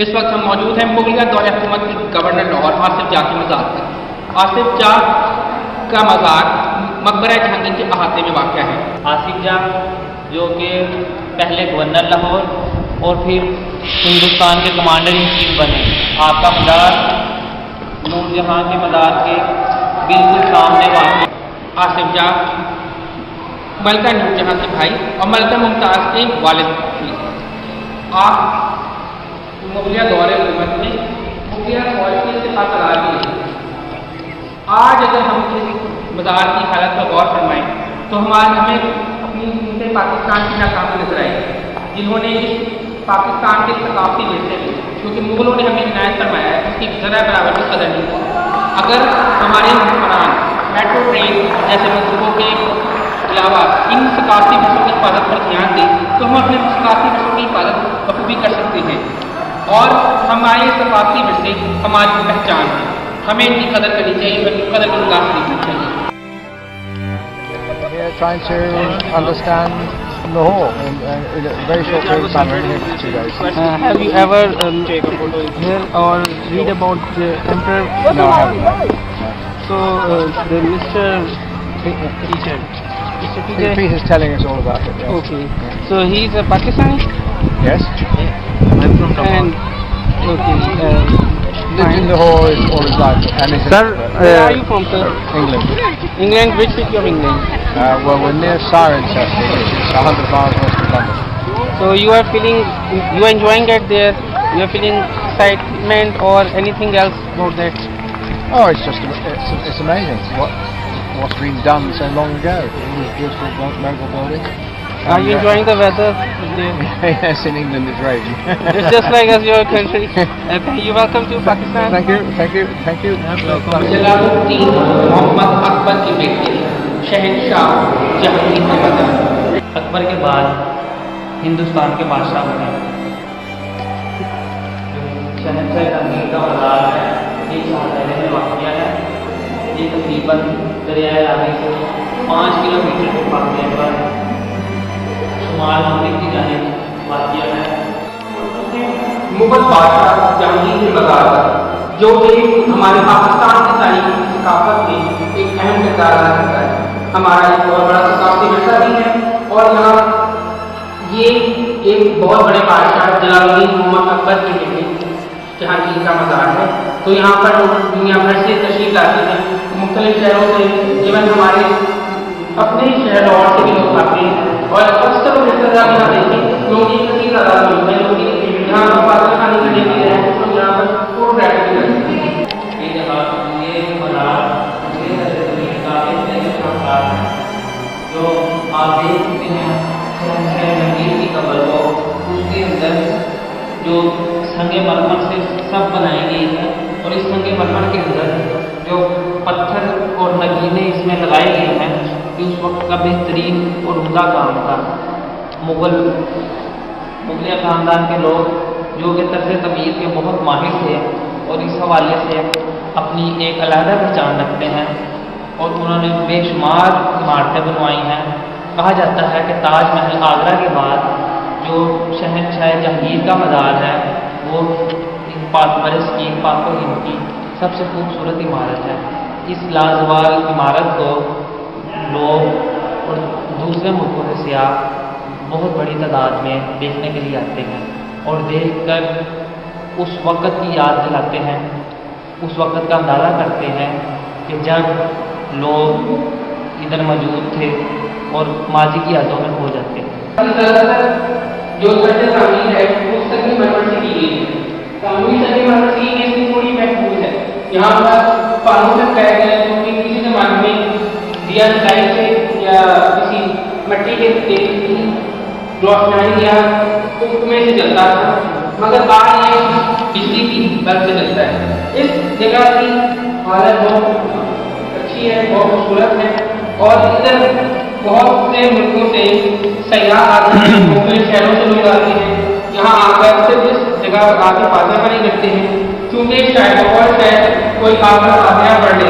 इस वक्त हम मौजूद हैं मुगलिया दौर हुकूमत के गवर्नर लाहौर आसिफ जाह के मज़ार पर। आसिफ जाह का मज़ार मकबरा जहांगीर के अहाते में वाक़ है। आसिफ जाह जो कि पहले गवर्नर लाहौर और फिर हिंदुस्तान के कमांडर इन चीफ बने, आपका मज़ार नूरजहां के मज़ार के बिल्कुल सामने वाक़। आसिफ जाह मलका नूरजहां के भाई और मलका मुमताज़ के वालिद थे। आप मुगलिया दौर हुकूमत में मुगलिया दौर की सिफात करार दी। आज अगर हम इस मज़ार की हालत पर गौर फरमाएं तो हमें अपनी उनसे पाकिस्तान की नाकामी नजर आएगी, जिन्होंने इस पाकिस्तान के सकाफती विरसे में, क्योंकि मुगलों ने हमें इनायत फरमाया है, उसकी ज़रा बराबर की कदर नहीं की। अगर हमारे हुक्मरान मेट्रो ट्रेन जैसे मंसूबों के अलावा इन सकाफती विरसों की हिफाजत पर ध्यान दें तो हम अपने सकाफती विरसों की हिफाजत बखूबी कर सकते हैं और हमारे सकाफती विरसे हमारी पहचान है। हमें इनकी कदर करनी चाहिए, इनकी कदर की निगाह से देखनी चाहिए। We are trying to understand Lahore in a very short period of time. We're only here for 2 days. Have you ever heard or read about the emperor? No, I haven't. No. So the Mr. Teacher. Peter's telling us all about it. Yes. Okay. So he's a Pakistani. Yes. I'm from and okay. Lived in Lahore all his life. And he's Sir, where are you from, sir? England. England. Which city of England? Well, we're near Cirencester, which is 100 miles west of London. So you are enjoying it there? You are feeling excitement or anything else about that? Oh, it's amazing what's been done so long ago. All these beautiful medical buildings. Are you enjoying the weather there? Yes, in England it's raining. It's just like as your country. Okay, you're welcome to Pakistan. Thank you. Jalaluddin Mohammad Akbar के बेटे शहंशाह जहांगीर के मज़ार। अकबर के बाद हिंदुस्तान के बादशाह बने। शहंशाह जहांगीर का मज़ार है, एक शाहजहां में वाक़िया है। ये तकरीबन दरियाए रावी से 5 किलोमीटर के फासले पर शुमाल मगरिब की जानिब वाक़िया है। मुगल बादशाह जहांगीर के मज़ार पर, जो कि हमारे पाकिस्तान की तारीख की सकाफत में एक अहम किरदार अदा करता है। हमारा एक बहुत बड़ा सकाफती विरसा भी है और यहाँ ये एक बहुत बड़े बादशाह जलालुद्दीन मोहम्मद अकबर के बेटे जहांगीर का मज़ार है। तो यहाँ पर दुनिया भर से तशरीफ लाते हैं, मुख्तलिफ शहरों से, इवन हमारे अपने शहर लाहौर से भी लोग आते हैं और अक्सर रिश्तेदार यहाँ देखें लोग एक कसी तादाद में होते हैं, यहाँ पर पाकिस्तानी खड़े भी रहे हैं, तो यहाँ पर फोटोग्राफी भी करते हैं। जो आप देख सकते हैं शहंशाह जहांगीर की कब्र को, उसके अंदर जो संगे मरमर से सब बनाई गई है और इस संगे मरमर के अंदर जो पत्थर और नगीने इसमें लगाए गए हैं कि उस वक्त का बेहतरीन और उम्दा काम था। मुगलिया ख़ानदान के लोग जो कि तर्ज़ तमीर के बहुत माहिर थे और इस हवाले से अपनी एक अलहदा पहचान रखते हैं और उन्होंने बेशुमार इमारतें बनवाई हैं। कहा जाता है कि ताजमहल आगरा के बाद जो शहंशाह जहांगीर का मज़ार है वो पाक बरस की पाक व हिंद की सबसे खूबसूरत इमारत है। इस लाजवाब इमारत को लोग और दूसरे मुल्कों से सियाह बहुत बड़ी तादाद में देखने के लिए आते हैं और देखकर उस वक़्त की याद दिलाते हैं, उस वक़्त का अंदाज़ा करते हैं कि जब लोग इधर मौजूद थे और माजी की यादों में खो जाते हैं। जो सर तामीर है वो संगे मरमर से की गई है। कानूनी संगे मरमर से इसकी थोड़ी महफूज है। यहाँ पर फानूस कह गए जो कि किसी ज़माने में दिया जलाई से या किसी मिट्टी के तेल की रोशनाई या उसमें से चलता था, मगर आज ये बिजली की बल्ब से चलता है। इस जगह की हालत बहुत अच्छी है, बहुत खूबसूरत है और इधर बहुत से मुल्कों से सयाह आते हैं, मुख्तलिफ शहरों से लोग आते हैं। यहाँ आकर सिर्फ इस जगह आके फातिहा नहीं करते हैं, क्योंकि शायद और शायद कोई आपका फातिहा पढ़ ले